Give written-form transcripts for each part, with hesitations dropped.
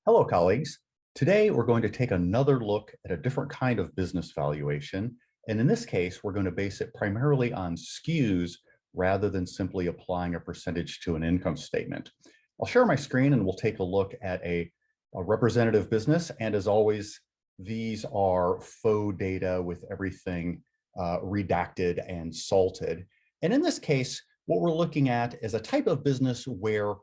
Hello, colleagues. Today, we're going to take another look at a different kind of business valuation. And in this case, we're going to base it primarily on SKUs rather than simply applying a percentage to an income statement. I'll share my screen and we'll take a look at a representative business. And as always, these are faux data with everything redacted and salted. And in this case, what we're looking at is a type of business where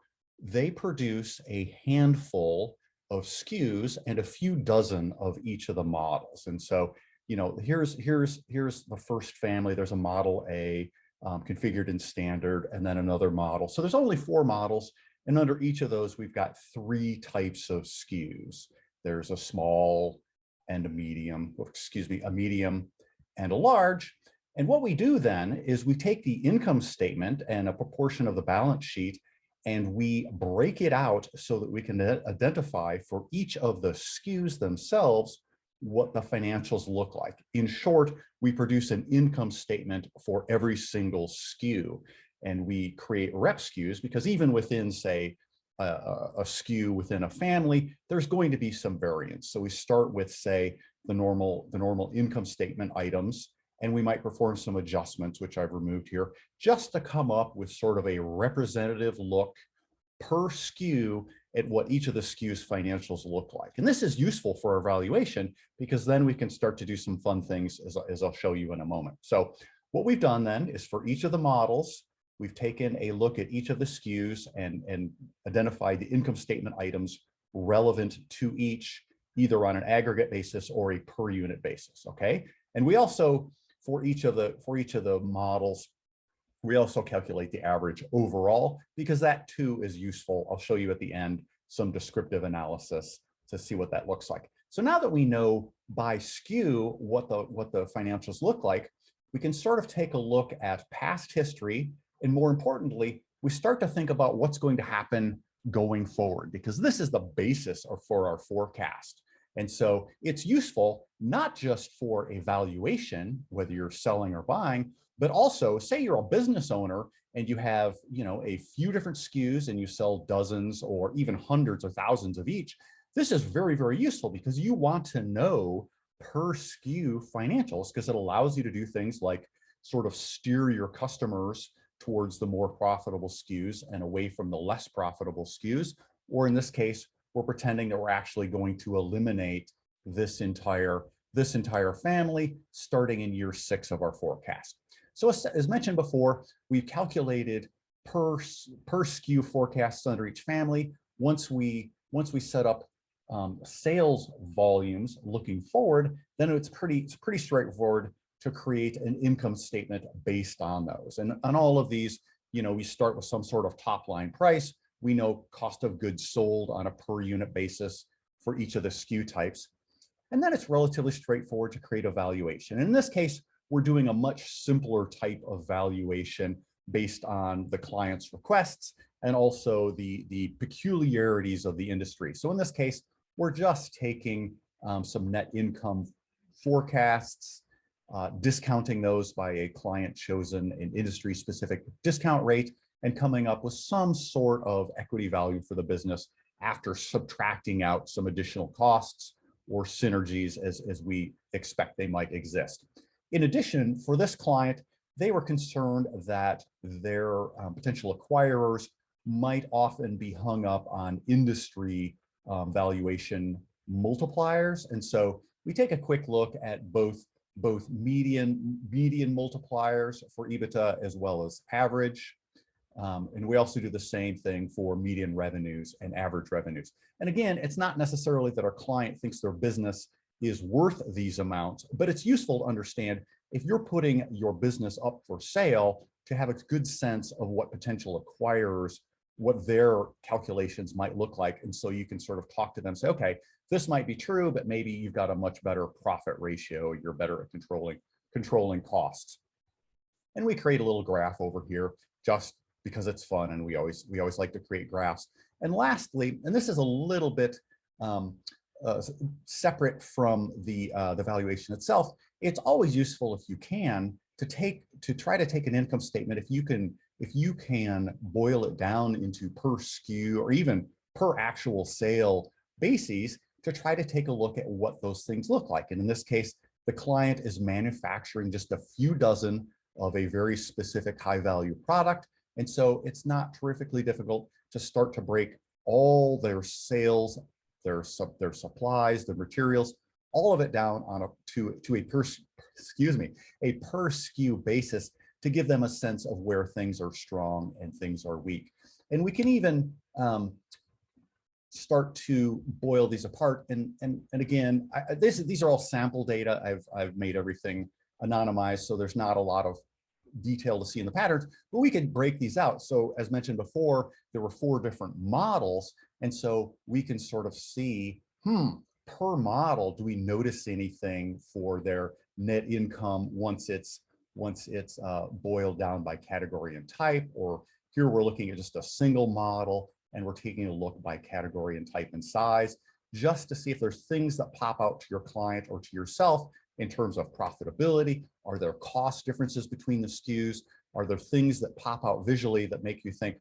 they produce a handful of SKUs and a few dozen of each of the models. And so, here's the first family. There's a model A configured in standard, and then another model. So there's only 4 models. And under each of those, we've got 3 types of SKUs. There's a small and a medium, a medium and a large. And what we do then is we take the income statement and a proportion of the balance sheet, and we break it out so that we can identify for each of the SKUs themselves what the financials look like. In short, we produce an income statement for every single SKU, and we create rep SKUs because even within, say, a SKU within a family, there's going to be some variance. So we start with, say, the normal income statement items, and we might perform some adjustments, which I've removed here, just to come up with sort of a representative look per SKU at what each of the SKUs financials look like. And this is useful for our valuation because then we can start to do some fun things as I'll show you in a moment. So what we've done then is for each of the models, we've taken a look at each of the SKUs and identified the income statement items relevant to each, either on an aggregate basis or a per unit basis, okay? And we also, for each of the models, we also calculate the average overall because that too is useful. I'll show you at the end some descriptive analysis to see what that looks like. So now that we know by SKU what the financials look like, we can sort of take a look at past history, and more importantly, we start to think about what's going to happen going forward, because this is the basis for our forecast. And so it's useful not just for a valuation, whether you're selling or buying, but also say you're a business owner and you have, a few different SKUs and you sell dozens or even hundreds or thousands of each. This is very, very useful because you want to know per SKU financials because it allows you to do things like sort of steer your customers towards the more profitable SKUs and away from the less profitable SKUs. Or in this case, we're pretending that we're actually going to eliminate this entire family starting in year 6 of our forecast. So as mentioned before, we've calculated per SKU forecasts under each family. Once we set up sales volumes looking forward, then it's pretty straightforward to create an income statement based on those. And on all of these, we start with some sort of top line price. We know cost of goods sold on a per unit basis for each of the SKU types. And then it's relatively straightforward to create a valuation. In this case, we're doing a much simpler type of valuation based on the client's requests and also the peculiarities of the industry. So in this case, we're just taking some net income forecasts, discounting those by a client chosen an industry specific discount rate, and coming up with some sort of equity value for the business after subtracting out some additional costs or synergies as we expect they might exist. In addition, for this client, they were concerned that their potential acquirers might often be hung up on industry valuation multipliers. And so we take a quick look at both median multipliers for EBITDA as well as average. And we also do the same thing for median revenues and average revenues. And again, it's not necessarily that our client thinks their business is worth these amounts, but it's useful to understand if you're putting your business up for sale to have a good sense of what potential acquirers, what their calculations might look like. And so you can sort of talk to them, say, okay, this might be true, but maybe you've got a much better profit ratio. You're better at controlling costs. And we create a little graph over here just because it's fun, and we always like to create graphs. And lastly, and this is a little bit separate from the valuation itself, it's always useful if you can to try to take an income statement. If you can boil it down into per SKU or even per actual sale bases to try to take a look at what those things look like. And in this case, the client is manufacturing just a few dozen of a very specific high value product. And so it's not terrifically difficult to start to break all their sales, their supplies, their materials, all of it down on to a per SKU basis to give them a sense of where things are strong and things are weak. And we can even start to boil these apart. And again, these are all sample data. I've made everything anonymized, so there's not a lot of detail to see in the patterns, but we can break these out. So as mentioned before, there were 4 different models. And so we can sort of see, per model, do we notice anything for their net income once it's boiled down by category and type? Or here we're looking at just a single model and we're taking a look by category and type and size, just to see if there's things that pop out to your client or to yourself in terms of profitability. Are there cost differences between the SKUs? Are there things that pop out visually that make you think,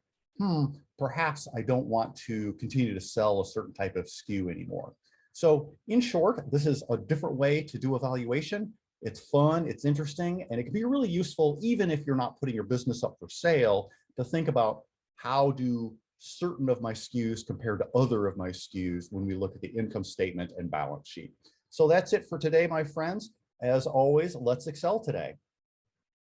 perhaps I don't want to continue to sell a certain type of SKU anymore? So in short, this is a different way to do evaluation. It's fun, it's interesting, and it can be really useful even if you're not putting your business up for sale, to think about how do certain of my SKUs compare to other of my SKUs when we look at the income statement and balance sheet. So that's it for today, my friends. As always, let's excel today.